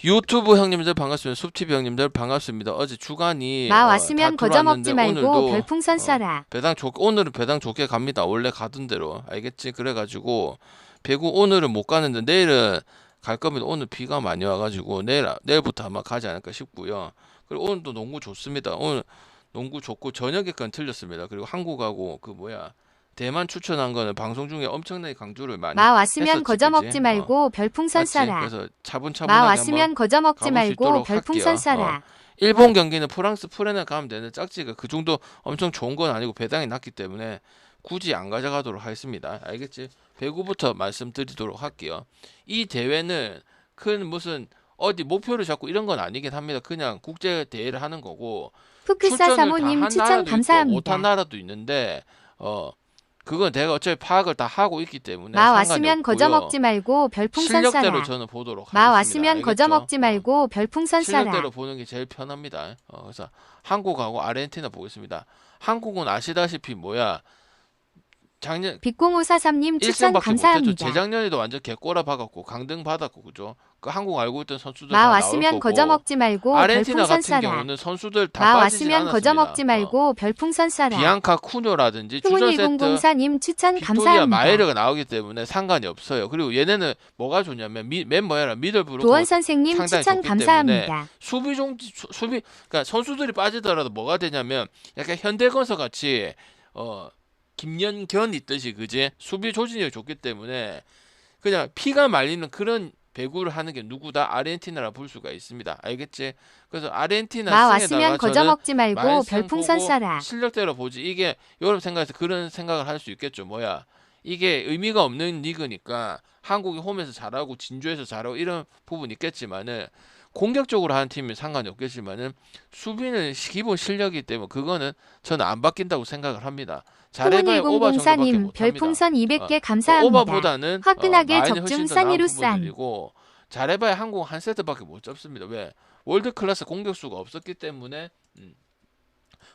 유튜브 형님들 반갑습니다. 숲TV 형님들 반갑습니다. 어제 주간이 마 다 왔으면 거저 들어왔는데 먹지 말고 오늘도 별풍선 쏴라. 오늘은 배당 좋게 갑니다. 원래 가던 대로 알겠지? 그래가지고 배구 오늘은 못 가는데 내일은 갈 겁니다. 오늘 비가 많이 와가지고 내일부터 아마 가지 않을까 싶고요. 그리고 오늘도 농구 좋습니다. 오늘 농구 좋고 저녁에 건 틀렸습니다. 그리고 한국하고 그 뭐야 대만 추천한 거는 방송 중에 엄청나게 강조를 많이 마 왔으면 했었지, 거저 그지? 먹지 말고 별풍선 맞지? 쏴라. 그래서 마 차분차분하게 한번 왔으면 거저 먹지 가볼 수 말고 있도록 별풍선 할게요. 쏴라. 일본 경기는 프랑스 프레나 가면 되는 짝지가 그 정도 엄청 좋은 건 아니고 배당이 낮기 때문에 굳이 안 가져가도록 하겠습니다. 알겠지? 배구부터 말씀드리도록 할게요. 이 대회는 큰 무슨 어디 목표를 잡고 이런 건 아니긴 합니다. 그냥 국제 대회를 하는 거고 푸크사 출전을 다 사모님 한 추천 나라도 있고 감사합니다. 못한 나라도 있는데 그건 내가 어차피 파악을 다 하고 있기 때문에 마 상관이 왔으면 거저 없고요. 먹지 말고 별풍선 실력대로 쏴라. 저는 보도록 마 하겠습니다. 왔으면 거저 알겠죠? 먹지 말고 별풍선 실력대로 쏴라. 보는 게 제일 편합니다. 그래서 한국하고 아르헨티나 보겠습니다. 한국은 아시다시피 뭐야 작년 빅0543님 추천 1승밖에 못했죠. 감사합니다. 재작년에도 완전 개꼬라 박았고 강등 받았고 그죠? 그 한국 알고 있던 선수들 마 다 나올 왔으면 거저 거고 먹지 말고 아르헨티나 별풍선 같은 쏴라. 경우는 선수들 다 마 빠지진 왔으면 거저 않았습니다. 먹지 말고 별풍선 쏴라. 비앙카 쿠뇨라든지 주전 세트 1004님 추천 빅토리아 감사합니다. 마에르가 나오기 때문에 상관이 없어요. 그리고 얘네는 뭐가 좋냐면 맨 뭐야라 미들브로커 도원 선생님 상당히 추천 좋기 감사합니다. 수비 그러니까 선수들이 빠지더라도 뭐가 되냐면 약간 현대건설 같이 김연견 있듯이 그지 수비 조직력이 좋기 때문에 그냥 피가 말리는 그런 배구를 하는 게 누구다 아르헨티나라 볼 수가 있습니다. 알겠지? 그래서 아르헨티나 마 승에다가 왔으면 거저 저는 먹지 말고 말씀 별풍선 보고 쏴라. 실력대로 보지 이게 여러분 생각해서 그런 생각을 할 수 있겠죠. 뭐야 이게 의미가 없는 리그니까 한국이 홈에서 잘하고 진주에서 잘하고 이런 부분이 있겠지만은 공격적으로 하는 팀이 상관이 없겠지만은 수비는 기본 실력이기 때문에 그거는 저는 안 바뀐다고 생각을 합니다. 잘해봐야 오바 정도밖에 1004님 못합니다. 별풍선 200개 그 감사합니다. 오바보다는 화끈하게 마인이 적중 훨씬 더 나은 산이루산. 부분들이고 잘해봐야 한국 한 세트밖에 못 잡습니다. 왜? 월드 클래스 공격수가 없었기 때문에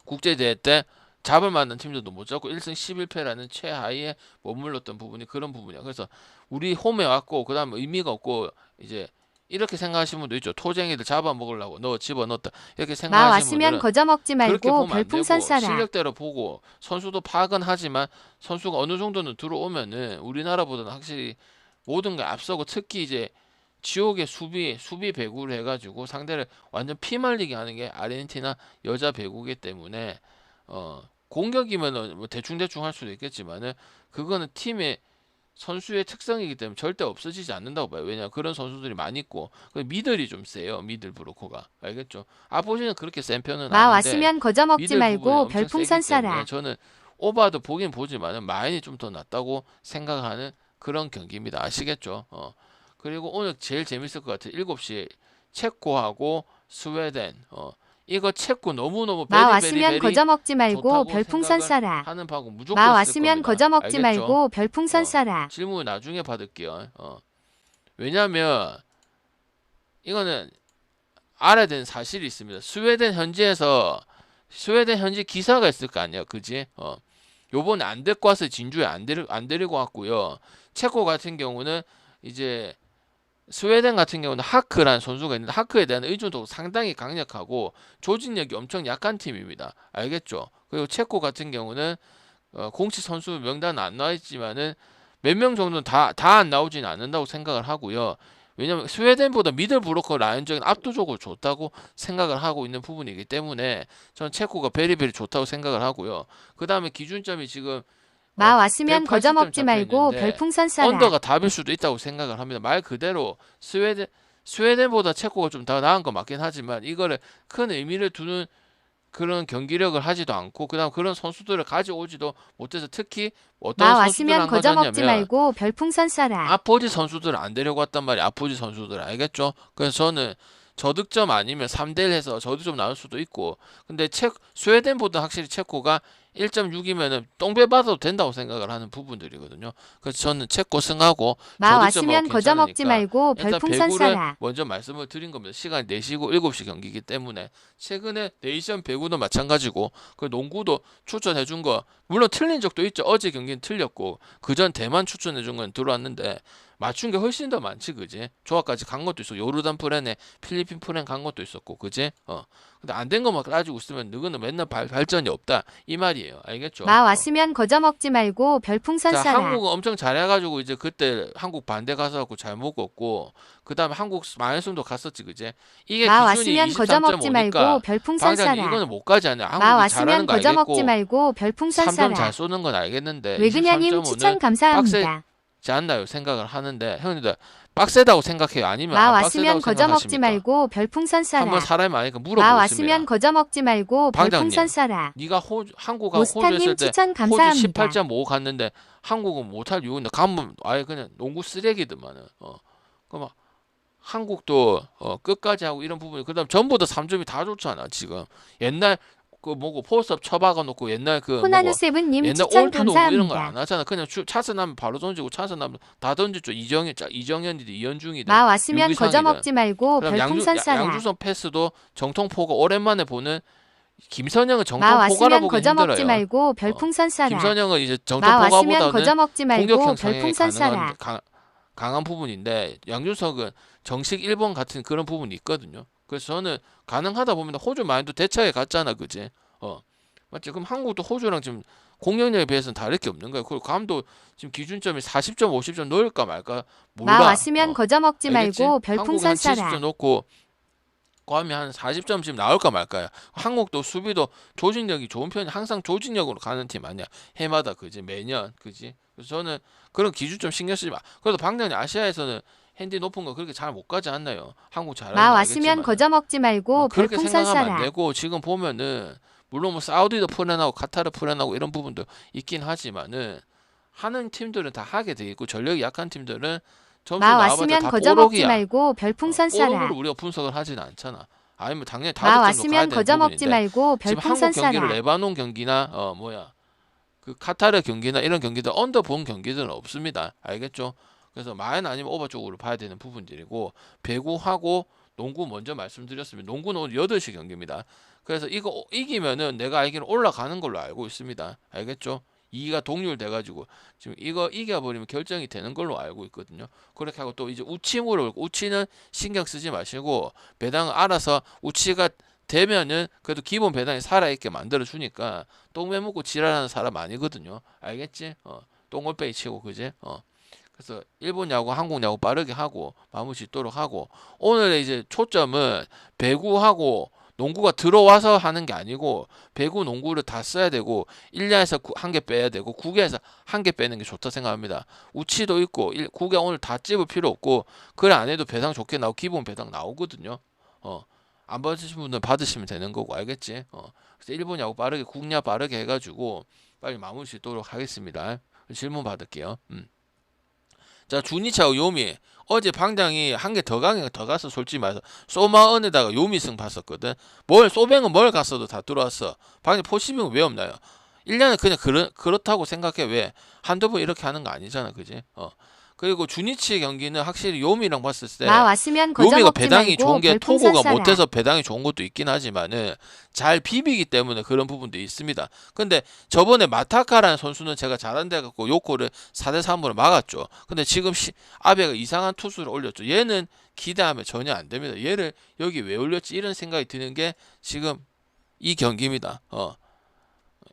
국제대회 때 잡을 만한 팀들도 못 잡고 1승 11패라는 최하위에 머물렀던 부분이 그런 부분이야. 그래서 우리 홈에 왔고 그 다음에 의미가 없고 이제 이렇게 생각하시는 분도 있죠. 토쟁이들 잡아먹으려고 너 집어넣었다 이렇게 마 생각하시는 왔으면 분들은 거저 먹지 그렇게 말고 보면 안 되고 별풍선 쏴라. 실력대로 보고 선수도 파악은 하지만 선수가 어느 정도는 들어오면은 우리나라보다는 확실히 모든 게 앞서고 특히 이제 지옥의 수비 배구를 해가지고 상대를 완전 피말리게 하는 게 아르헨티나 여자 배구이기 때문에 공격이면은 뭐 대충 할 수도 있겠지만은 그거는 팀의 선수의 특성이기 때문에 절대 없어지지 않는다고 봐요. 왜냐 그런 선수들이 많이 있고 미들이 좀 세요. 미들 브로커가 알겠죠? 아포지는 그렇게 센 편은 마 아닌데 왔으면 거저 먹지 미들 부분이 말고 엄청 별풍선 세기 때문에 쏴라. 저는 오바도 보긴 보지만은 마인이 좀 더 낫다고 생각하는 그런 경기입니다. 아시겠죠? 그리고 오늘 제일 재밌을 것 같아요. 7시에 체코하고 스웨덴. 이거 체코 너무너무 마 베리 왔으면 거저 먹지 말고 좋다고 별풍선 생각을 쏴라. 하는 파고 무조건 마 있을 왔으면 겁니다. 거저 먹지 알겠죠? 말고 별풍선 쏴라. 질문 나중에 받을게요. 왜냐면 이거는 알아야 되는 사실이 있습니다. 스웨덴 현지 기사가 있을 거 아니야, 그지? 요번에 안 데리고 와서 진주에 안 데리고 왔고요. 체코 같은 경우는 이제 스웨덴 같은 경우는 하크라는 선수가 있는데 하크에 대한 의존도가 상당히 강력하고 조직력이 엄청 약한 팀입니다. 알겠죠? 그리고 체코 같은 경우는 공식 선수 명단 안 나와 있지만은 몇 명 정도는 다 안 나오지는 않는다고 생각을 하고요. 왜냐면 스웨덴보다 미들 브로커 라인적인 압도적으로 좋다고 생각을 하고 있는 부분이기 때문에 저는 체코가 베리베리 좋다고 생각을 하고요. 그 다음에 기준점이 지금 마 왔으면 거저 180점 먹지 잡혀 말고 있는데 별풍선 쏴라. 언더가 답일 수도 있다고 생각을 합니다. 말 그대로 스웨덴보다 체코가 좀 더 나은 거 맞긴 하지만 이거를 큰 의미를 두는 그런 경기력을 하지도 않고 그다음 그런 선수들을 가져오지도 못해서 특히 어떤 마 선수들을 왔으면 안 거저 먹지 가져왔냐면 말고 별풍선 쏴라. 아포지 선수들을 안 데려고 왔단 말이야. 아포지 선수들 알겠죠? 그래서 저는 저득점 아니면 3대1 해서 저득점 나올 수도 있고 근데 스웨덴보다 확실히 체코가 1.6이면은 똥배 받아도 된다고 생각을 하는 부분들이거든요. 그래서 저는 체코 승하고 마 저득점하고 왔으면 거저 먹지 괜찮으니까 말고 일단 별풍선 배구를 쏴라. 먼저 말씀을 드린 겁니다. 시간이 4시고 7시 경기이기 때문에 최근에 네이션 배구도 마찬가지고 그 농구도 추천해 준 거 물론 틀린 적도 있죠. 어제 경기는 틀렸고 그전 대만 추천해 준 건 들어왔는데 맞춘 게 훨씬 더 많지 그지? 조합까지 간 것도 있어. 요르단 프렌에 필리핀 프렌 간 것도 있었고 그지? 근데 안 된 것만 따지고 있으면 너는 맨날 발전이 없다 이 말이에요. 알겠죠? 마 왔으면 거저 먹지 말고 별풍선 자, 쏴라. 한국은 엄청 잘해가지고 이제 그때 한국 반대 가서갖고 잘 먹었고 그 다음에 한국 마이너스도 갔었지 그제? 이게 마 기준이 왔으면 거저 먹지 말고 23.5니까 별풍선 방장님 쏴라. 이거는 못 가지 않냐? 마 한국이 잘하는 왔으면 거 거저 먹지 알겠고 말고 별풍선 3점 잘 쏴라. 쏘는 건 알겠는데 외근야님 추천 23.5는 감사합니다. 빡세지 않나요? 생각을 하는데 형님들 빡세다고 생각해요? 아니면 마 안 왔으면 빡세다고 거저 먹지 생각하십니까? 말고 별풍선 한번 쏴라. 사람이 아니까 마 물어보고 왔으면 있습니다. 거저 먹지 말고 방장님, 별풍선 쏴라. 네가 한국하고 호주 했을 모스타님 때 추천 호주 감사합니다. 18.5 갔는데 한국은 못할 이유는 가면 아예 그냥 농구 쓰레기더만은 그럼 한국도 끝까지 하고 이런 부분이 그다음 전부 다 3점이 다 좋잖아 지금 옛날 그 뭐고 포스업 쳐박아 놓고 옛날 그 뭐고 호나누 세븐님 옛날 추천 올드 농구 이런 걸 안 감사합니다. 하잖아 그냥 차선 나면 바로 던지고 차선 나면 다 던지죠 이정현이든 이현중이든 마 왔으면 거저 유기상이든 먹지 말고 그다음 별풍선 쏴라. 양주성 패스도 정통포가 오랜만에 보는 김선영은 마 정통포가라 왔으면 보기 거저 먹지 힘들어요. 말고 별풍선 쏴라. 김선영은 이제 마 왔으면 정통포가보다는 거저 먹지 말고 공격형 성향이 별풍선 쏴라. 강한 부분인데 양준석은 정식 일본 같은 그런 부분이 있거든요. 그래서 저는 가능하다 보면 호주 마인드 대차에 갔잖아, 그지? 맞지? 그럼 한국도 호주랑 지금 공격력에 비해서는 다를 게 없는 거예요. 그리고 감도 지금 기준점이 40점, 50점 넣을까 말까 몰라. 마 왔으면 거저 먹지 알겠지? 말고 한국은 별풍선 한 70점 쏴라. 넣고 괌이 한 40점 지금 나올까 말까요? 한국도 수비도 조직력이 좋은 편이 항상 조직력으로 가는 팀 아니야. 해마다 그지 매년 그지. 그래서 저는 그런 기준 좀 신경 쓰지 마. 그래도 방장님 아시아에서는 핸디 높은 거 그렇게 잘 못 가지 않나요? 한국 잘하는 마 거 왔으면 알겠지만 거저 먹지 말고 그렇게 별풍선 생각하면 안 쏴라. 되고 지금 보면은 물론 뭐 사우디도 풀어나고 카타르 풀어나고 이런 부분도 있긴 하지만은 하는 팀들은 다 하게 돼 있고 전력이 약한 팀들은 점수 마 나와봤자 왔으면 다 거저 먹지 뽀록이야. 말고 별풍선 뽀록으로 쏴라. 우리가 분석을 하지는 않잖아. 아니면 당연히 마 5점 정도 가야 왔으면 되는 거저 먹지 부분인데 말고 지금 별풍선 한국 경기를 쏴라. 레바논 경기나 그 카타르 경기나 이런 경기들 언더 본 경기들은 없습니다. 알겠죠? 그래서 마인 아니면 오버 쪽으로 봐야 되는 부분들이고 배구하고 농구 먼저 말씀드렸습니다. 농구는 오늘 8시 경기입니다. 그래서 이거 이기면은 내가 알기로는 올라가는 걸로 알고 있습니다. 알겠죠? 2가 동률돼가지고 지금 이거 이겨버리면 결정이 되는 걸로 알고 있거든요. 그렇게 하고 또 이제 우치무를 우치는 신경 쓰지 마시고 배당을 알아서 우치가 되면은 그래도 기본 배당이 살아있게 만들어 주니까 똥매 먹고 지랄하는 사람 아니거든요. 알겠지? 똥올빼기 치고 그지? 그래서 일본 야구, 한국 야구 빠르게 하고 마무리 짓도록 하고 오늘의 이제 초점은 배구하고 농구가 들어와서 하는 게 아니고 배구, 농구를 다 써야 되고 1야에서 1개 빼야 되고 9개에서 1개 빼는 게 좋다 생각합니다. 우치도 있고 9개 오늘 다 찝을 필요 없고 그래 안 해도 배당 좋게 나오고 기본 배당 나오거든요. 안 받으신 분들은 받으시면 되는 거고 알겠지? 그래서 일본 야구 빠르게 국야 빠르게 해가지고 빨리 마무리 짓도록 하겠습니다. 질문 받을게요. 자 주니치하고 요미 어제 방장이 한 개 더 강해 더 가서 솔직히 말해서 소마은에다가 요미승 봤었거든. 뭘 소뱅은 뭘 갔어도 다 들어왔어. 방장 포시빙은 왜 없나요? 1년에 그냥 그렇다고 생각해. 왜 한두 번 이렇게 하는 거 아니잖아 그지? 그리고 주니치 경기는 확실히 요미랑 봤을 때 마 왔으면 거저 요미가 먹지 배당이 말고 좋은 게 별풍선 토고가 쏴라. 못해서 배당이 좋은 것도 있긴 하지만은 잘 비비기 때문에 그런 부분도 있습니다. 근데 저번에 마타카라는 선수는 제가 잘한다 갖고 요코를 4대3으로 막았죠. 근데 지금 아베가 이상한 투수를 올렸죠. 얘는 기대하면 전혀 안 됩니다. 얘를 여기 왜 올렸지 이런 생각이 드는 게 지금 이 경기입니다.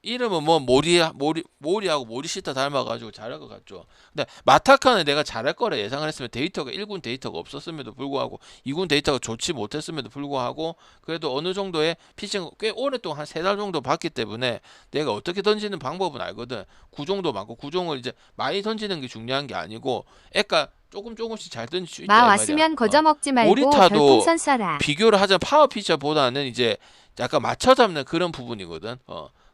이름은 뭐 모리하고 모리시타 닮아가지고 잘할 것 같죠. 근데 마타카는 내가 잘할 거라 예상을 했으면 데이터가 1군 데이터가 없었음에도 불구하고 2군 데이터가 좋지 못했음에도 불구하고 그래도 어느 정도의 피칭 꽤 오랫동안 한 3달 정도 봤기 때문에 내가 어떻게 던지는 방법은 알거든. 구종도 많고 구종을 이제 많이 던지는 게 중요한 게 아니고 애가 조금씩 잘 던질 수 있다 이 마 말이야. 왔으면 거저 먹지 말고 오리타도 별풍선 쏴라. 비교를 하자면 파워 피처보다는 이제 약간 맞춰 잡는 그런 부분이거든.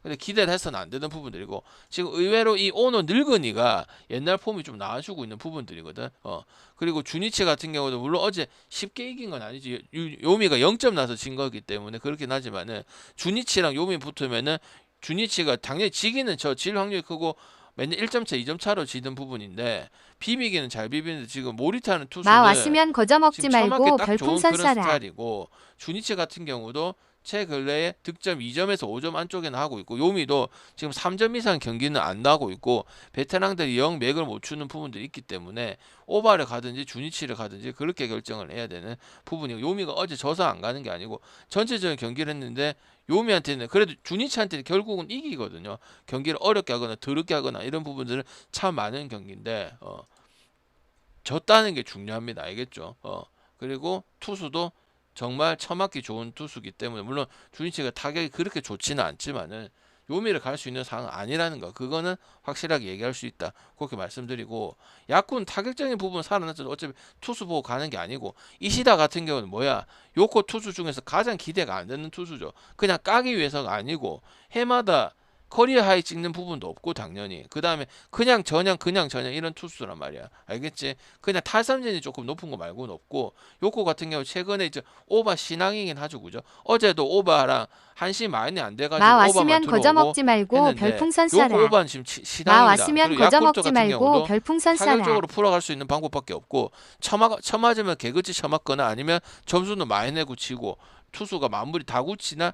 근데 기대를 해서는 안 되는 부분들이고 지금 의외로 이 오노 늙은이가 옛날 폼이 좀 나아지고 있는 부분들이거든. 그리고 주니치 같은 경우도 물론 어제 쉽게 이긴 건 아니지. 요미가 0점 나서 진 거기 때문에 그렇긴 하지만은 주니치랑 요미 붙으면은 주니치가 당연히 지기는 질 확률이 크고 맨날 1점 차, 2점 차로 지던 부분인데 비비기는 잘 비비는데 지금 모리타는 마 투수는 왔으면 거저 먹지 지금 처맞기 말고 딱 좋은 별풍선 그런 쏴라. 스타일이고 주니치 같은 경우도 최근래에 득점 2점에서 5점 안쪽에는 하고 있고 요미도 지금 3점 이상 경기는 안 나고 있고 베테랑들이 영 맥을 못 추는 부분들이 있기 때문에 오바를 가든지 주니치를 가든지 그렇게 결정을 해야 되는 부분이고 요미가 어제 져서 안 가는 게 아니고 전체적인 경기를 했는데 요미한테는 그래도 주니치한테는 결국은 이기거든요. 경기를 어렵게 하거나 더럽게 하거나 이런 부분들은 참 많은 경기인데 졌다는 게 중요합니다. 알겠죠? 그리고 투수도 정말 처맞기 좋은 투수기 때문에 물론 주니치가 타격이 그렇게 좋지는 않지만은 요미를 갈 수 있는 상황은 아니라는 거 그거는 확실하게 얘기할 수 있다 그렇게 말씀드리고 야구는 타격적인 부분 살아났죠. 어차피 투수 보고 가는 게 아니고 이시다 같은 경우는 뭐야 요코 투수 중에서 가장 기대가 안 되는 투수죠. 그냥 까기 위해서가 아니고 해마다 커리어 하이 찍는 부분도 없고 당연히 그 다음에 그냥 전형 이런 투수란 말이야. 알겠지? 그냥 탈삼진이 조금 높은 거 말고는 없고 요코 같은 경우 최근에 이제 오바 신앙이긴 하죠. 그죠? 어제도 오바랑 한시 많이 안 돼가지고 마 오바만 왔으면 거저 들어오고 먹지 말고 했는데 별풍선 요코 쏴라. 오바는 지금 마 시당이다. 왔으면 그리고 거저 야쿠르트 먹지 같은 말고 경우도 별풍선 쏴라. 타격적으로 풀어갈 수 있는 방법밖에 없고 처맞으면 개그치 처맞거나 아니면 점수는 많이 내고 치고 투수가 마무리 다구치나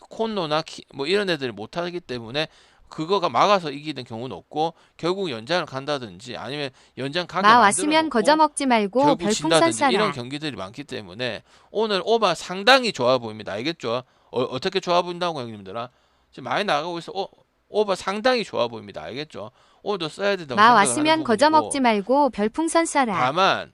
콘노나 뭐 이런 애들이 못하기 때문에 그거가 막아서 이기는 경우는 없고 결국 연장을 간다든지 아니면 연장 가게 마 만들어 왔으면 거저 놓고 먹지 말고 결국 별풍선 진다든지 이런 쏴라. 경기들이 많기 때문에 오늘 오바 상당히 좋아 보입니다. 알겠죠? 어떻게 좋아 보인다고 형님들아? 지금 많이 나가고 있어. 오바 상당히 좋아 보입니다. 알겠죠? 오늘도 써야 된다고 마 생각을 왔으면 하는 거저 부분이고 먹지 말고 별풍선 쏴라. 다만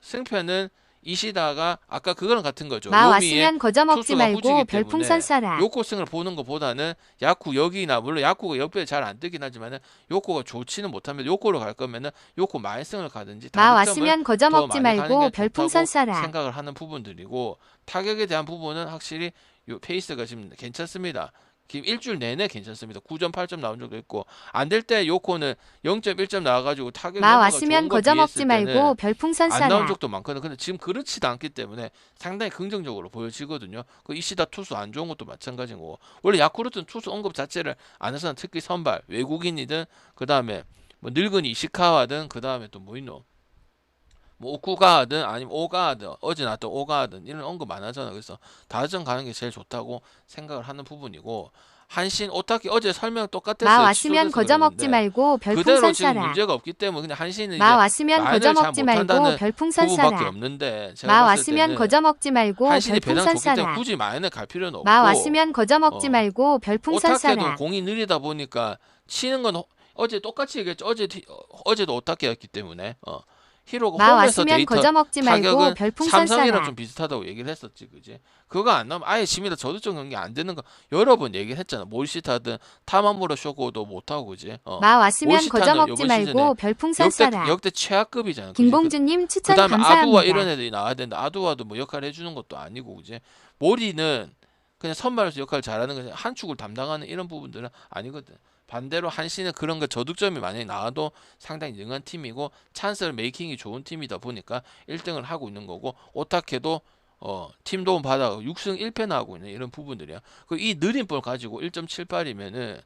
승패는 이시다가 아까 그거랑 같은 거죠. 마 요미의 왔으면 거저 먹지 투수가 말고 후지기 별풍선 때문에 쏴라. 요코승을 보는 것보다는 야쿠 여기나 물론 야쿠가 옆에 잘 안 뜨긴 하지만은 요코가 좋지는 못하면 요코로 갈 거면은 요코 마이승을 가든지 마 다득점을 왔으면 거저 더 먹지 많이 가는 말고 게 별풍선 좋다고 쏴라. 생각을 하는 부분들이고 타격에 대한 부분은 확실히 요 페이스가 지금 괜찮습니다. 지금 일주일 내내 괜찮습니다. 9점, 8점 나온 적도 있고 안 될 때 요코는 0.1점 나와가지고 타격 마 연도가 왔으면 좋은 거 거저 비했을 먹지 말고 때는 별풍선 안 나온 쏴라. 적도 많거든. 근데 지금 그렇지도 않기 때문에 상당히 긍정적으로 보여지거든요. 그 이시다 투수 안 좋은 것도 마찬가지고 원래 야쿠르트는 투수 언급 자체를 안 해서는 특히 선발 외국인이든 그 다음에 뭐 늙은이 이시카와든 그 다음에 또 뭐 있노 뭐 오쿠가든 아니면 오가든 어제 나왔던 오가든 이런 언급 안 하잖아. 그래서 다전 가는 게 제일 좋다고 생각을 하는 부분이고 한신 오타키 어제 설명 똑같았어요. 마 왔으면 거저 먹지 말고 그대로 별풍선 지금 쏴라. 문제가 없기 때문에 그냥 한신은 마 이제 왔으면 거저 라인을 잘 먹지 말고 못한다는 별풍선 부분밖에 쏴라. 없는데 제가 마 봤을 왔으면 때는 거저 먹지 말고 한신이 배당 별풍선 좋기 때문에 쏴라. 굳이 마인을 갈 필요는 없고 마 왔으면 거저 먹지 어, 말고 별풍선 오타케도 쏴라. 공이 느리다 보니까 치는 건 어제 똑같이 얘기했죠. 어제도 오타케였기 때문에 히로가 마 홈에서 왔으면 데이터 거저 먹지 말고 타격은 별풍선 삼성이랑 쏴라. 좀 비슷하다고 얘기를 했었지, 그지? 그거 안 나오면 아예 집니다. 저도적 경기 안 되는 거 여러 번 얘기를 했잖아. 몰시타든 타마무라 쇼고도 못하고, 그지? 마 왔으면 거저 몰시타는 먹지 이번 말고 시즌에 별풍선 쏴라. 역대 최하급이잖아. 그지? 김봉준님 추천 그다음에 아두와 감사합니다. 이런 애들이 나와야 되는데 아두와도 뭐 역할 해주는 것도 아니고, 그지? 모리는 그냥 선발에서 역할 잘하는 거지 한 축을 담당하는 이런 부분들은 아니거든. 반대로 한신은 그런 거 저득점이 만약에 나와도 상당히 능한 팀이고 찬스를 메이킹이 좋은 팀이다 보니까 1등을 하고 있는 거고 오타케도 팀 도움 받아 6승 1패 나오고 있는 이런 부분들이야. 이 느린 볼 가지고 1.78이면은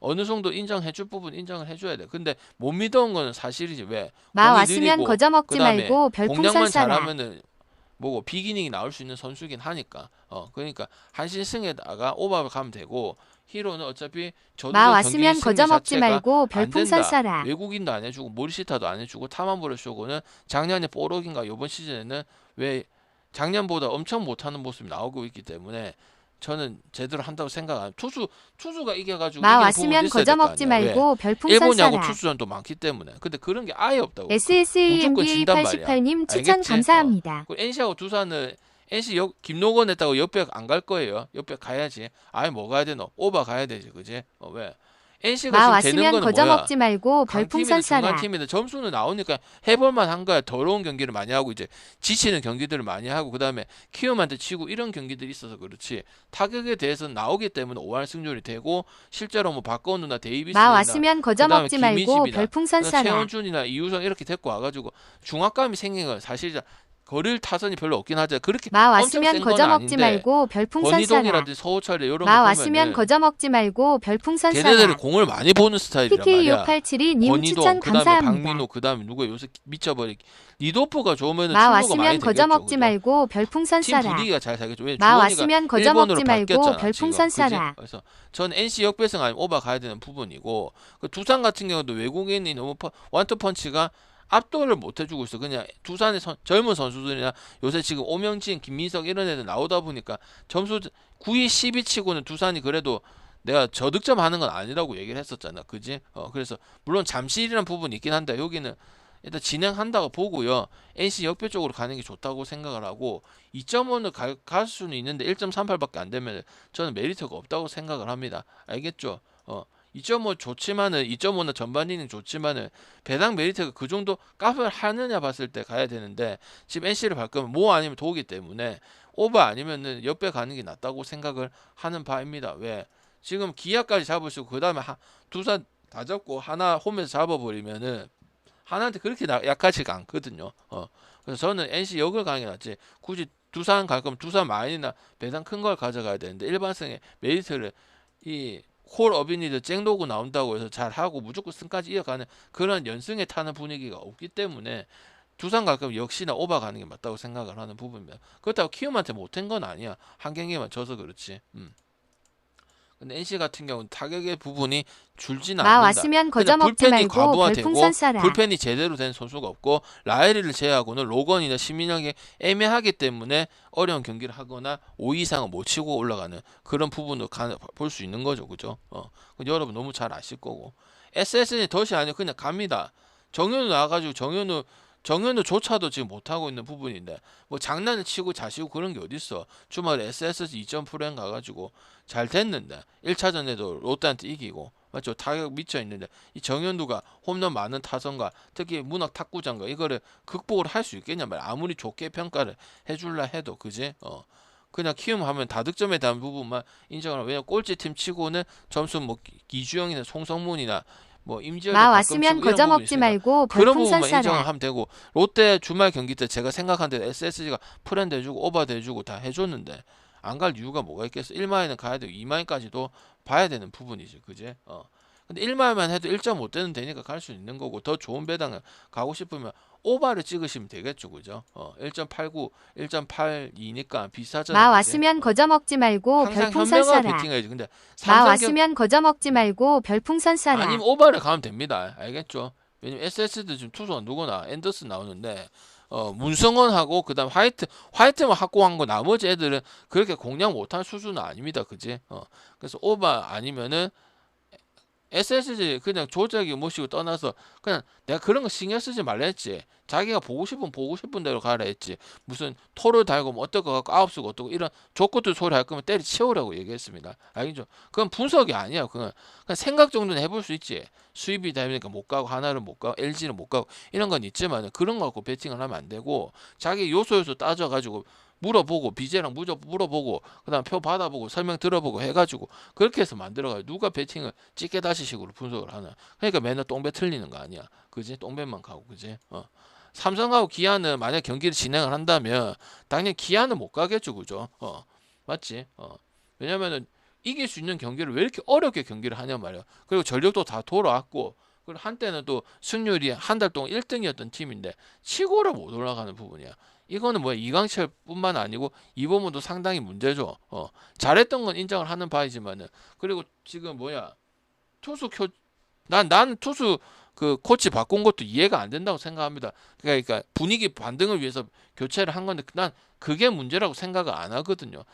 어느 정도 인정해줄 부분 인정을 해줘야 돼. 근데 못 믿어온 거는 사실이지. 왜? 마 공이 왔으면 느리고 거저 먹지 그다음에 말고 별풍선 공략만 쏴라. 잘하면은 뭐고 비기닝이 나올 수 있는 선수긴 하니까 그러니까 한신승에다가 오버를 가면 되고 히로는 어차피 마 저도 경기 왔으면 승리 거저 먹지 자체가 말고 안 별풍선 된다. 쏴라. 외국인도 안 해주고 모리시타도 안 해주고 타마무라 쇼고는 작년에 뽀록인가 이번 시즌에는 왜 작년보다 엄청 못하는 모습이 나오고 있기 때문에 저는 제대로 한다고 생각 안 해요. 투수가 이겨가지고 마 이기는 왔으면 부분도 있어야 거저 될 거 먹지 아니야. 왜? 말고 별풍선 일본 야구 쏴라. 투수전도 많기 때문에. 근데 그런 게 아예 없다고. SSAMBA 무조건 진단 말이야. 88님 추천 알겠지? 감사합니다. 그리고 NC하고 두산은 NC 김노건 했다고 옆에 안 갈 거예요. 옆에 가야지. 아예 뭐 가야 되노? 오바 가야 되지, 그지? 왜? NC가 마 지금 되는 왔으면 거는 거저 뭐야? 먹지 말고 별풍선 강팀이든 중간 쏴라. 팀이든 점수는 나오니까 해볼만 한 거야. 더러운 경기를 많이 하고 이제 지치는 경기들을 많이 하고 그 다음에 키움한테 치고 이런 경기들이 있어서 그렇지. 타격에 대해서는 나오기 때문에 5할 승률이 되고 실제로 뭐 박건우나 마 데이비스나 왔으면 거저 그다음에 먹지 말고 김민식이나 별풍선 쏴라. 최원준이나 이우성 이렇게 데리고 와가지고 중압감이 생긴 건 사실이잖아. 거릴 타선이 별로 없긴 하죠. 그렇게 마 엄청 왔으면 센 건 거저 먹지 아닌데 말고 별풍선 쏴라. 권희동이라든지 서호철이 이런 마 거 왔으면 보면은 거저 먹지 말고 별풍선 걔네들이 쏴라. 공을 많이 보는 스타일이란 말이야. PK2587님 권희동, 추천 그다음에 감사합니다. 박민호, 그다음에 누구 요새 미쳐버리 리도프가 좋으면은 마 충고가 왔으면 많이 거저 되겠죠. 먹지 그죠? 말고 별풍선 팀 쏴라. 분위기가 잘 살겠죠. 왜 마 주원이가 왔으면 거저 일본으로 먹지 말고 바뀌었잖아, 별풍선 지금. 그지? 쏴라. 그래서 전 NC 역배승 아니면 오바 가야 되는 부분이고 그 두산 같은 경우도 외국인이 너무 원투펀치가 압도를 못 해주고 있어. 그냥 두산의 젊은 선수들이나 요새 지금 오명진, 김민석 이런 애들 나오다 보니까 점수 9위, 10위 치고는 두산이 그래도 내가 저득점 하는 건 아니라고 얘기를 했었잖아. 그지? 그래서 물론 잠실이란 부분이 있긴 한데 여기는 일단 진행한다고 보고요. NC 역배 쪽으로 가는 게 좋다고 생각을 하고 2.5는 갈 수는 있는데 1.38밖에 안 되면 저는 메리트가 없다고 생각을 합니다. 알겠죠? 2.5 좋지만은 2.5는 전반이닝 좋지만은 배당 메리트가 그 정도 값을 하느냐 봤을 때 가야 되는데 지금 NC를 갈 거면 모 아니면 도기 때문에 오버 아니면은 역배 가는 게 낫다고 생각을 하는 바입니다. 왜? 지금 기아까지 잡을 수 있고 그 다음에 두산 다 잡고 하나 홈에서 잡아버리면은 하나한테 그렇게 약하지가 않거든요. 그래서 저는 NC 역을 가는 게 낫지. 굳이 두산 갈 거면 두산 마인이나 배당 큰 걸 가져가야 되는데 일반성의 메리트를 이 콜 어비니드 쨍도구 나온다고 해서 잘하고 무조건 승까지 이어가는 그런 연승에 타는 분위기가 없기 때문에 두산 갈 거면 역시나 오바 가는 게 맞다고 생각을 하는 부분입니다. 그렇다고 키움한테 못한 건 아니야. 한 경기만 져서 그렇지. 근데 NC 같은 경우는 타격의 부분이 줄지는 마 않는다. 왔으면 거저 먹지 불펜이 말고 과부하되고 별풍선 쏴라. 불펜이 제대로 된 선수가 없고 라이리를 제외하고는 로건이나 신민혁이 애매하기 때문에 어려운 경기를 하거나 5 이상은 못 치고 올라가는 그런 부분을 볼 수 있는 거죠. 그죠? 여러분 너무 잘 아실 거고 SS는 덫이 아니고 그냥 갑니다. 정현우 나와가지고 정현우조차도 지금 못하고 있는 부분인데 뭐 장난을 치고 자시고 그런 게 어딨어. 주말에 SSG 2.프로엔 가가지고 잘 됐는데 1차전에도 롯데한테 이기고 맞죠? 타격 미쳐 있는데 이 정현우가 홈런 많은 타선과 특히 문학 탁구장과 이거를 극복을 할 수 있겠냐 말이야. 아무리 좋게 평가를 해줄라 해도 그지? 그냥 키움하면 다득점에 대한 부분만 인정을 하고 왜냐면 꼴찌팀 치고는 점수 뭐 이주영이나 송성문이나 뭐 임지혁이 마 가끔 왔으면 치고 이런 거저 부분이 먹지 있으니까 말고 그런 별풍선 부분만 인정을 쏴라. 하면 되고 롯데 주말 경기 때 제가 생각한 대로 SSG가 프랜드 해주고 오버도 해주고 다 해줬는데 안 갈 이유가 뭐가 있겠어. 1마일은 가야 되고 2마일까지도 봐야 되는 부분이지. 그지? 근데 1마일만 해도 1.5대는 되니까 갈 수 있는 거고 더 좋은 배당을 가고 싶으면 오버를 찍으시면 되겠죠. 그죠? 1.89, 1.82니까 비슷하잖아요. 마 그지? 왔으면 거저 먹지 말고 항상 별풍선 현명하게 쏴라. 베팅해야지. 근데 마 삼성 왔으면 거저 먹지 말고 별풍선 쏴라. 아니면 오버를 가면 됩니다. 알겠죠? 왜냐면 SS도 지금 투수가 누구나 앤더슨 나오는데 문성원하고 그다음 화이트만 확고한 거 나머지 애들은 그렇게 공략 못한 수준은 아닙니다. 그지? 그래서 오버 아니면은 SSG 그냥 조작이 모시고 떠나서 그냥 내가 그런 거 신경 쓰지 말라 했지. 자기가 보고 싶은 대로 가라 했지. 무슨 토를 달고 뭐 어떨 거 갖고 아웃수가 어떻고 이런 족구들 소리 할 거면 때려 치우라고 얘기했습니다. 알겠죠? 그건 분석이 아니야. 그냥 생각 정도는 해볼 수 있지. 수입이 되니까 못 가고 하나를 못 가고 LG는 못 가고 이런 건 있지만 그런 거 갖고 배팅을 하면 안 되고 자기 요소 따져가지고 물어보고 BJ랑 물어보고 그다음 표 받아보고 설명 들어보고 해가지고 그렇게 해서 만들어가요. 누가 배팅을 찌개 다시식으로 분석을 하나. 그러니까 맨날 똥배 틀리는 거 아니야. 그지? 똥배만 가고 그지? 삼성하고 기아는 만약 경기를 진행을 한다면 당연히 기아는 못 가겠죠. 그죠? 맞지? 왜냐면은 이길 수 있는 경기를 왜 이렇게 어렵게 경기를 하냐 말이야. 그리고 전력도 다 돌아왔고 그리고 한때는 또 승률이 한 달 동안 1등이었던 팀인데 치고를 못 올라가는 부분이야. 이거는 뭐야 이강철뿐만 아니고 이범호도 상당히 문제죠. 잘했던 건 인정을 하는 바이지만은 그리고 지금 뭐야 투수 난 투수 그 코치 바꾼 것도 이해가 안 된다고 생각합니다. 그러니까 분위기 반등을 위해서 교체를 한 건데 난 그게 문제라고 생각을 안 하거든요.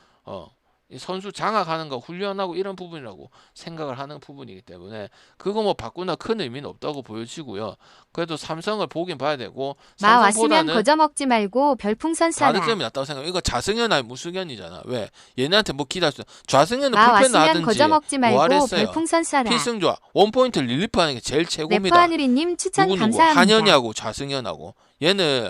이 선수 장악하는 거 훈련하고 이런 부분이라고 생각을 하는 부분이기 때문에 그거 뭐 바꾸나 큰 의미는 없다고 보여지고요. 그래도 삼성을 보긴 봐야 되고 마 왔으면 삼성보다는 거저 먹지 말고 별풍선 쏴라. 다득점이 낫다고 생각해. 이거 자승현 아니 무승현이잖아. 왜? 얘네한테 뭐 기대할 수 좌승현은 마 불펜 왔으면 나든지 거저 먹지 말고 뭐하랬어요. 별풍선 쏴라. 필승조아 원포인트 릴리프하는 게 제일 최고입니다. 래퍼하늘이님 추천 누구 감사합니다. 한현이하고 좌승현하고 얘는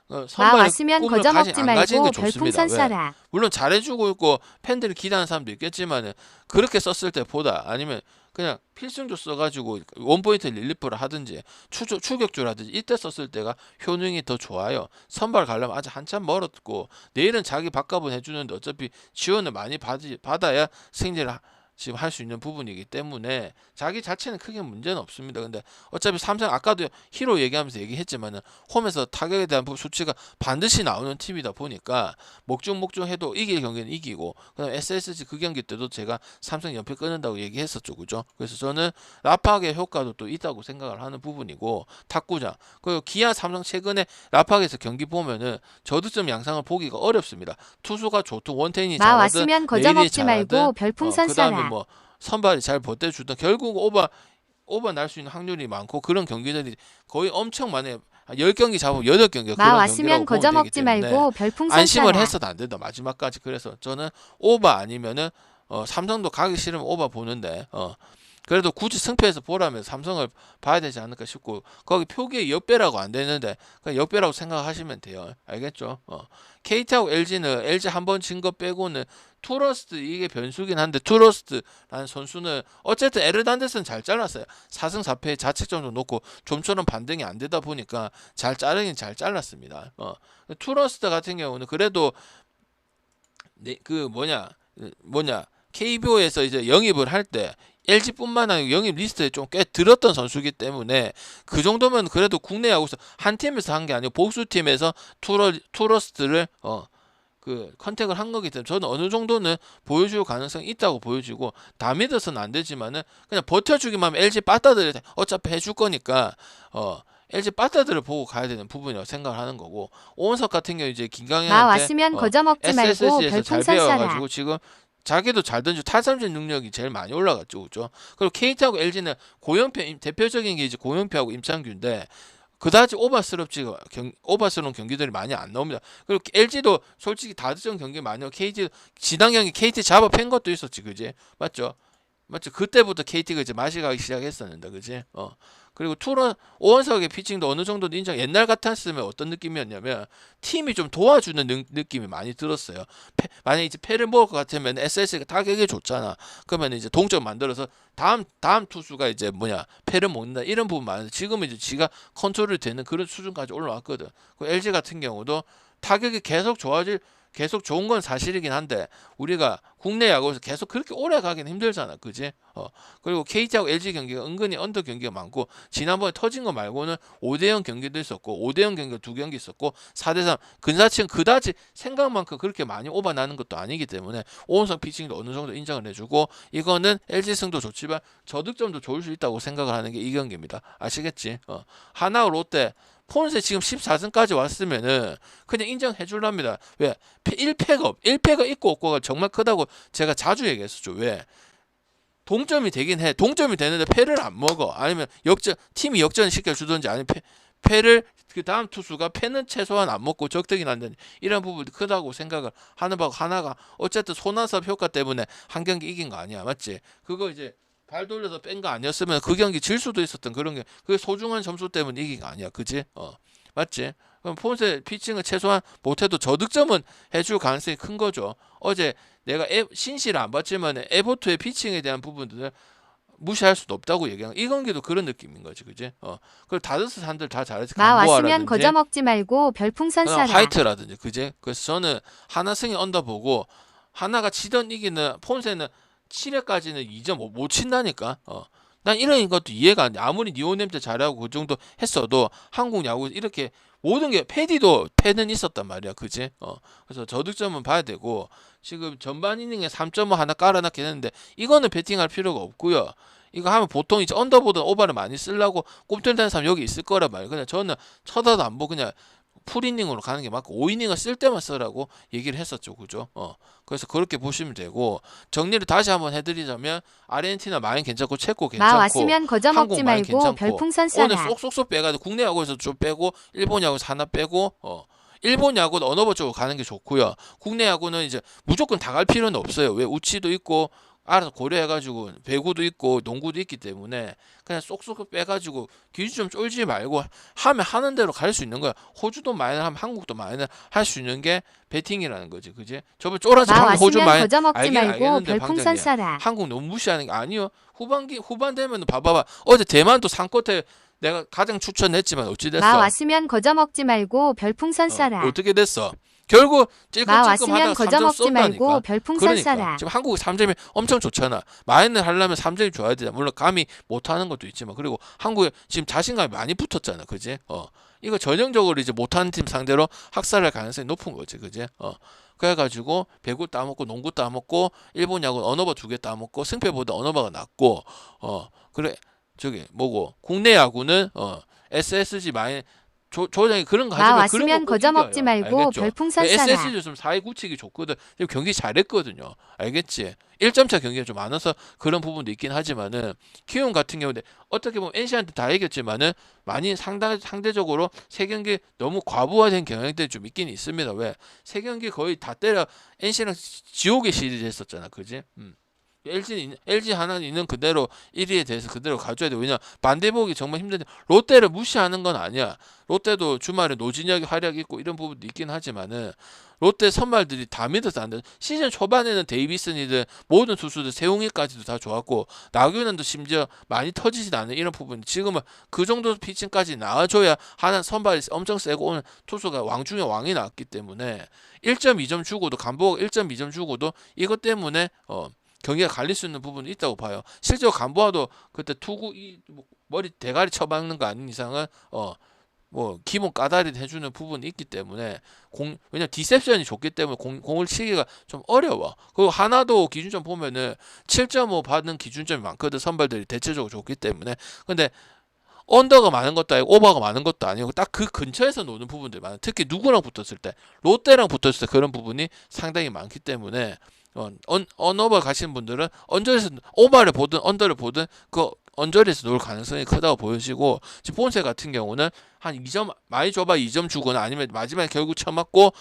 마 선발 왔으면 꿈을 거저 먹지 안 가지는 말고 게 좋습니다. 별풍선 왜? 쏴라. 물론 잘해주고 있고 팬들이 기대하는 사람도 있겠지만 그렇게 썼을 때보다 아니면 그냥 필승조 써가지고 원포인트 릴리프를 하든지 추격주를 하든지 이때 썼을 때가 효능이 더 좋아요. 선발 가려면 아직 한참 멀었고 내일은 자기 바꿔본 해주는데 어차피 지원을 많이 받아야 승리를 지금 할 수 있는 부분이기 때문에 자기 자체는 크게 문제는 없습니다. 근데 어차피 삼성 아까도 히로 얘기하면서 얘기했지만은 홈에서 타격에 대한 수치가 반드시 나오는 팀이다 보니까 목중해도 이길 경기는 이기고 그다음 SSG 그 경기 때도 제가 삼성 연패 끊는다고 얘기했었죠, 그죠? 그래서 저는 라팍의 효과도 또 있다고 생각을 하는 부분이고 탁구장 그리고 기아 삼성 최근에 라팍에서 경기 보면은 저득점 양상을 보기가 어렵습니다. 투수가 좋든 원태인이 마 잘하든 왔으면 내일이 거저먹지 말고 잘하든 별풍선 그다음에 쏴라. 뭐 선발이 잘 버텨주던 결국 오버 날 수 있는 확률이 많고 그런 경기들이 거의 엄청 많아요. 10경기 잡으면 8경기가 마 그런 왔으면 경기라고 보면 되기 거저먹지 때문에 말고 별풍선 안심을 쏴라. 해서도 안 된다 마지막까지. 그래서 저는 오버 아니면은 삼성도 가기 싫으면 오버 보는데 그래도 굳이 승패에서 보라면 삼성을 봐야 되지 않을까 싶고 거기 표기에 역배라고 안 되는데 그냥 역배라고 생각하시면 돼요. 알겠죠? KT하고 LG는 LG 한 번 진 거 빼고는 투러스트 이게 변수긴 한데 투러스트라는 선수는 어쨌든 에르난데스는 잘 잘랐어요. 4승 4패 자책점도 놓고 좀처럼 반등이 안 되다 보니까 잘 자르긴 잘 잘랐습니다. 투러스트 같은 경우는 그래도 그 뭐냐 KBO에서 이제 영입을 할 때 LG뿐만 아니고 영입 리스트에 좀 꽤 들었던 선수이기 때문에 그 정도면 그래도 국내 야구에서 한 팀에서 한 게 아니고 복수팀에서 투러스트를 그 컨택을 한 거기 때문에 저는 어느 정도는 보여줄 가능성이 있다고 보여지고 다 믿어서는 안 되지만은 그냥 버텨주기만 하면 LG 빠따들 어차피 해줄 거니까 LG 빠따들을 보고 가야 되는 부분이라고 생각을 하는 거고 오원석 같은 경우 이제 마 김강현한테 왔으면 거저먹지 말고 SSG에서 잘 별풍선 쏴라. 배워가지고 지금 자기도 잘 던지고 탈삼진 능력이 제일 많이 올라갔죠, 그죠? 그리고 KT하고 LG는 고영표 대표적인 게 이제 고영표하고 임창규인데 그다지 오버스러운 경기들이 많이 안 나옵니다. 그리고 LG도 솔직히 다득점 경기 많이 하고 KT 지난 경기 KT 잡아 팬 것도 있었지, 그지? 맞죠? 그때부터 KT가 이제 맛이 가기 시작했었는데, 그지? 그리고 오원석의 피칭도 어느 정도 인정. 옛날 같았으면 어떤 느낌이었냐면 팀이 좀 도와주는 느낌이 많이 들었어요. 만약에 이제 패를 먹을 것 같으면 SS가 타격이 좋잖아. 그러면 이제 동점 만들어서 다음 투수가 이제 패를 먹는다 이런 부분 많은데 지금은 이제 지가 컨트롤이 되는 그런 수준까지 올라왔거든. 그 LG 같은 경우도 타격이 계속 좋은 건 사실이긴 한데 우리가 국내 야구에서 계속 그렇게 오래 가긴 힘들잖아, 그지? 그리고 KT하고 LG 경기가 은근히 언더 경기가 많고 지난번에 터진 거 말고는 5대0 경기도 있었고 5대0 경기가 2경기 있었고 4대3 근사치는 그다지 생각만큼 그렇게 많이 오버 나는 것도 아니기 때문에 오원석 피칭도 어느 정도 인정을 해주고 이거는 LG 승도 좋지만 저득점도 좋을 수 있다고 생각을 하는 게 이 경기입니다. 아시겠지? 하나 롯데 폰세 지금 14승까지 왔으면은 그냥 인정해 줄랍니다. 왜? 1패가 있고 없고가 정말 크다고 제가 자주 얘기했었죠. 왜? 동점이 되긴 해. 동점이 되는데 패를 안 먹어. 아니면 팀이 역전 시켜주든지 아니면 패를 그 다음 투수가 패는 최소한 안 먹고 적득이 난다니 이런 부분이 크다고 생각을 하는 바고 하나가 어쨌든 손아섭 효과 때문에 한 경기 이긴 거 아니야. 맞지? 그거 이제 발 돌려서 뺀 거 아니었으면 그 경기 질 수도 있었던 그런 게 그게 소중한 점수 때문에 이긴 거 아니야. 그지? 맞지? 그럼 폰세 피칭을 최소한 못해도 저득점은 해줄 가능성이 큰 거죠. 어제 내가 신시를 안 봤지만 에보트의 피칭에 대한 부분들을 무시할 수도 없다고 얘기하는 이 경기도 그런 느낌인 거지, 그지? 그리고 다저스 산들 다 잘했지. 마 왔으면 강보아라든지 거저먹지 말고 별풍선 쏴라. 화이트라든지, 그지? 그래서 저는 하나 승이 언더 보고 하나가 지던 이기는 폰세는 7회까지는 2점 못 친다니까. 난 이런 것도 이해가 안 돼. 아무리 니오넴 때 잘하고 그 정도 했어도 한국 야구 이렇게 모든 게 패는 있었단 말이야, 그지? 그래서 저득점은 봐야 되고 지금 전반 이닝에 3.5 하나 깔아놨긴 했는데 이거는 배팅할 필요가 없고요. 이거 하면 보통 이제 언더보다 오버를 많이 쓰려고 꼼틀대는 사람 여기 있을 거란 말이에요. 그냥 저는 쳐다도 안 보고 그냥 풀이닝으로 가는 게 맞고 5이닝을 쓸 때만 쓰라고 얘기를 했었죠, 그죠? 그래서 그렇게 보시면 되고 정리를 다시 한번 해드리자면 아르헨티나 많이 괜찮고 체코 마 괜찮고 왔으면 거저먹지 한국 많이 말고 괜찮고 별풍선 오늘 쏴라. 쏙쏙쏙 빼가지고 국내 야구에서 좀 빼고 일본 야구에서 하나 빼고 일본 야구는 언어버 쪽으로 가는 게 좋고요. 국내 야구는 이제 무조건 다 갈 필요는 없어요. 왜 우치도 있고 알아서 고려해가지고 배구도 있고 농구도 있기 때문에 그냥 쏙쏙 빼가지고 기준 좀 쫄지 말고 하면 하는 대로 갈 수 있는 거야. 호주도 마이너 하면 한국도 마이너 할 수 있는 게 배팅이라는 거지, 그지? 저번 쫄아서 마 호주 왔으면 마이너 거저 먹지 알긴 말고 알겠는데 별풍선 방장님 쏴라. 한국 너무 무시하는 게 아니요. 후반 되면 봐봐봐. 어제 대만도 상코트 내가 가장 추천했지만 어찌 마 됐어? 왔으면 거저 먹지 말고 별풍선 쏴라. 어떻게 됐어? 결국 마 찔끔찔끔 왔으면 하다가 거저 3점 먹지 말고 쏜다니까. 별풍선 그러니까 쏴라. 지금 한국 3점이 엄청 좋잖아. 마이너를 하려면 3점이 좋아야 되잖아. 물론 감이 못하는 것도 있지만 그리고 한국에 지금 자신감이 많이 붙었잖아, 그지? 이거 전형적으로 이제 못하는 팀 상대로 학살할 가능성이 높은 거지, 그지? 그래가지고 배구 따먹고 농구 따먹고 일본 야구 언어버 2개 따먹고 승패보다 언어버가 낫고 그래 저기 뭐고 국내 야구는 SSG 마이 조장이 그런 거 마 하지만 그런 왔으면 거 꼭 거저 이겨요. 먹지 말고 알겠죠? 별풍선 쏴라. SSG 좀 4위 굳히기 좋거든. 지금 경기 잘했거든요. 알겠지? 1점차 경기가 좀 많아서 그런 부분도 있긴 하지만은 키움 같은 경우는 어떻게 보면 NC한테 다 이겼지만은 많이 상대적으로 세 경기 너무 과부하된 경향들이 좀 있긴 있습니다. 왜? 세 경기 거의 다 때려 NC랑 지옥의 시리즈 했었잖아. 그지? LG 하나는 있는 그대로 1위에 대해서 그대로 가져야 돼. 왜냐 반대 보기 정말 힘든데 롯데를 무시하는 건 아니야. 롯데도 주말에 노진혁이 활약 있고 이런 부분도 있긴 하지만은 롯데 선발들이 다 믿어서 안 돼. 시즌 초반에는 데이비슨이든 모든 투수들 세웅이까지도 다 좋았고 나균은도 심지어 많이 터지진 않은 이런 부분. 지금은 그 정도 피칭까지 나와줘야 하나 선발이 엄청 세고 오늘 투수가 왕 중에 왕이 나왔기 때문에 1.2점 주고도 간보가 1.2점 주고도 이것 때문에 경기가 갈릴 수 있는 부분이 있다고 봐요. 실제로 간보아도 그때 투구 머리 대가리 쳐박는 거 아닌 이상은 뭐 기본 까다리 해주는 부분이 있기 때문에 왜냐 디셉션이 좋기 때문에 공을 치기가 좀 어려워. 그리고 하나도 기준점 보면은 7.5 받는 기준점이 많거든. 선발들이 대체적으로 좋기 때문에. 근데 언더가 많은 것도 아니고 오버가 많은 것도 아니고 딱 그 근처에서 노는 부분들이 많아. 특히 누구랑 붙었을 때 롯데랑 붙었을 때 그런 부분이 상당히 많기 때문에 언어버 가시는 분들은 언저리에서 오버를 보든 언더를 보든 그 언저리에서 놀 가능성이 크다고 보여지고 지금 본세 같은 경우는 한 2점 많이 줘봐 2점 주거나 아니면 마지막에 결국 쳐맞고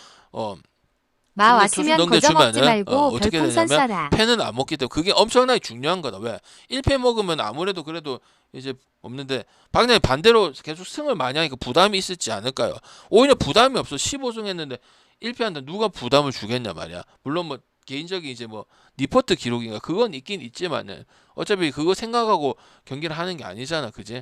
마 중간 투수 왔으면 거저 먹지 넘겨주면은 말고 어떻게 별풍선 되냐면 쏴라. 패는 안 먹기 때문에 그게 엄청나게 중요한 거다. 왜 1패 먹으면 아무래도 그래도 이제 없는데 방장이 반대로 계속 승을 많이 하니까 부담이 있을지 않을까요? 오히려 부담이 없어. 15승 했는데 1패한다 누가 부담을 주겠냐 말이야. 물론 뭐 개인적인 이제 뭐 리포트 기록인가 그건 있긴 있지만은 어차피 그거 생각하고 경기를 하는 게 아니잖아, 그지?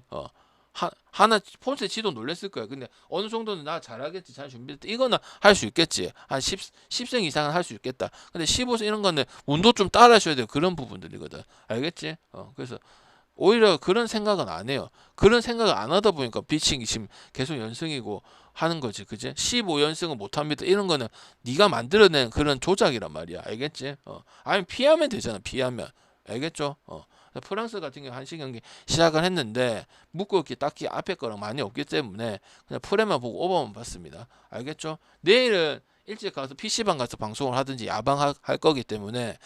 하나 폰세 지도 놀랬을 거야. 근데 어느 정도는 나 잘하겠지, 잘 준비했다. 이거는 할 수 있겠지. 한 10승 이상은 할 수 있겠다. 근데 15승 이런 거는 운도 좀 따라줘야 돼요. 그런 부분들이거든. 알겠지? 그래서 오히려 그런 생각은 안 해요. 그런 생각을 안 하다 보니까 피칭이 지금 계속 연승이고 하는 거지, 그지? 15연승은 못합니다. 이런 거는 네가 만들어낸 그런 조작이란 말이야, 알겠지? 아니면 피하면 되잖아, 피하면, 알겠죠? 프랑스 같은 경우 한시 경기 시작을 했는데 묶어있기 딱히 앞에 거랑 많이 없기 때문에 그냥 프레만 보고 오버만 봤습니다, 알겠죠? 내일은 일찍 가서 PC방 가서 방송을 하든지 야방할 거기 때문에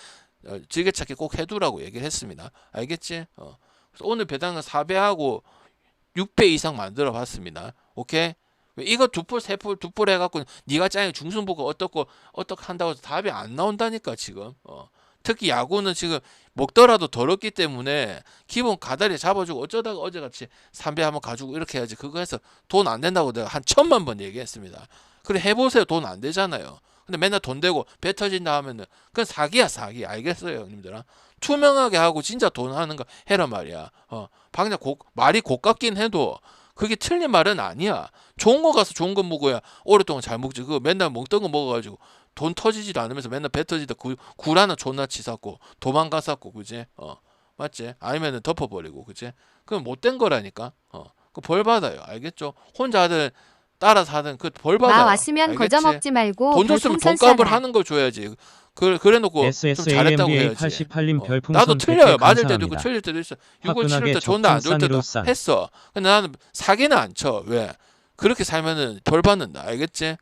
지게찾기 꼭 해두라고 얘기를 했습니다, 알겠지? 그래서 오늘 배당은 4배하고 6배 이상 만들어 봤습니다. 오케이? 이거 두풀 해갖고 네가 짱이 중순보고 어떻게 한다고 해서 답이 안 나온다니까 지금. 특히 야구는 지금 먹더라도 더럽기 때문에 기본 가다리 잡아주고 어쩌다가 어제같이 3배 한번 가지고 이렇게 해야지. 그거 해서 돈 안 된다고 내가 한 1000만 번 얘기했습니다. 그래 해보세요. 돈 안 되잖아요. 근데 맨날 돈 되고 배 터진다 하면은 그건 사기야, 사기. 알겠어요, 형님들아? 투명하게 하고 진짜 돈 하는 거 해라 말이야. 방금 말이 고깝긴 해도 그게 틀린 말은 아니야. 좋은 거 가서 좋은 거 먹어야 오랫동안 잘 먹지. 그거 맨날 먹던 거 먹어가지고 돈 터지지도 않으면서 맨날 배 터지다 굴 하나 존나 치사고 도망가사고, 그지? 맞지? 아니면은 덮어버리고, 그지? 그건 못된 거라니까. 그 벌 받아요, 알겠죠? 혼자 하든 따라서 하든 그 벌 받아요. 마 왔으면 알겠지? 거저 먹지 말고 돈 줬으면 별풍선 돈값을 쏴라. 하는 걸 줘야지. 그래놓고 좀 잘했다고 SSAMBA 해야지. 88님 별풍선 나도 100개 틀려요. 맞을 때도 있고 감사합니다. 틀릴 때도 있어. 6월 7월 화끈하게 때 존나 안 좋을 때도 적정산으로 싼. 했어. 근데 나는 사기는 안 쳐. 왜? 그렇게 살면은 벌 받는다. 알겠지?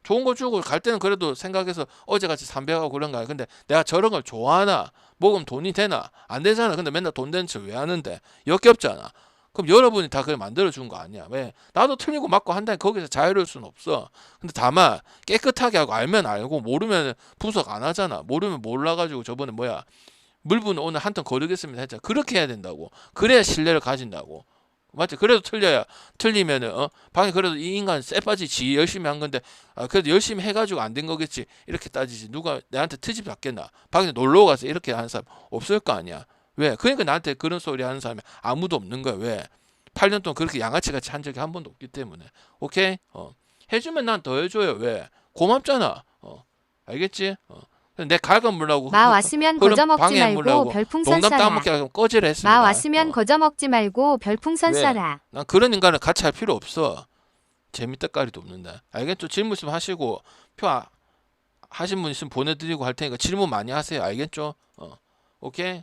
좋은 거 주고 갈 때는 그래도 생각해서 어제같이 300하고 그런 거야. 근데 내가 저런 걸 좋아하나? 먹으면 돈이 되나? 안 되잖아. 근데 맨날 돈 되는 척 왜 하는데? 역겹잖아. 그럼 여러분이 다 그걸 만들어준 거 아니야. 왜? 나도 틀리고 맞고 한다니 거기서 자유로울 수는 없어. 근데 다만 깨끗하게 하고 알면 알고 모르면 분석 안 하잖아. 모르면 몰라가지고 저번에 물분 오늘 한 턴 거르겠습니다 했잖아. 그렇게 해야 된다고. 그래야 신뢰를 가진다고. 맞지? 그래도 틀려야 틀리면은 방에 그래도 이 인간 쎄빠지 지 열심히 한 건데 그래도 열심히 해가지고 안 된 거겠지 이렇게 따지지. 누가 내한테 트집 잡겠나? 방에 놀러 가서 이렇게 하는 사람 없을 거 아니야. 왜? 그러니까 나한테 그런 소리 하는 사람이 아무도 없는 거야. 왜? 8년 동안 그렇게 양아치 같이 한 적이 한 번도 없기 때문에. 오케이? 해주면 난 더 해줘요. 왜? 고맙잖아. 알겠지? 내 갈가 물라고 마 왔으면 거저먹지 방해 말고 물라고 별풍선 농담 쏴라. 따먹게 하고 꺼지라 했습니다. 마 왔으면 거저먹지 말고 별풍선 왜? 쏴라. 난 그런 인간을 같이 할 필요 없어. 재미떡가리도 없는데. 알겠죠? 질문 있으면 하시고 하신 분 있으면 보내드리고 할 테니까 질문 많이 하세요. 알겠죠? 오케이?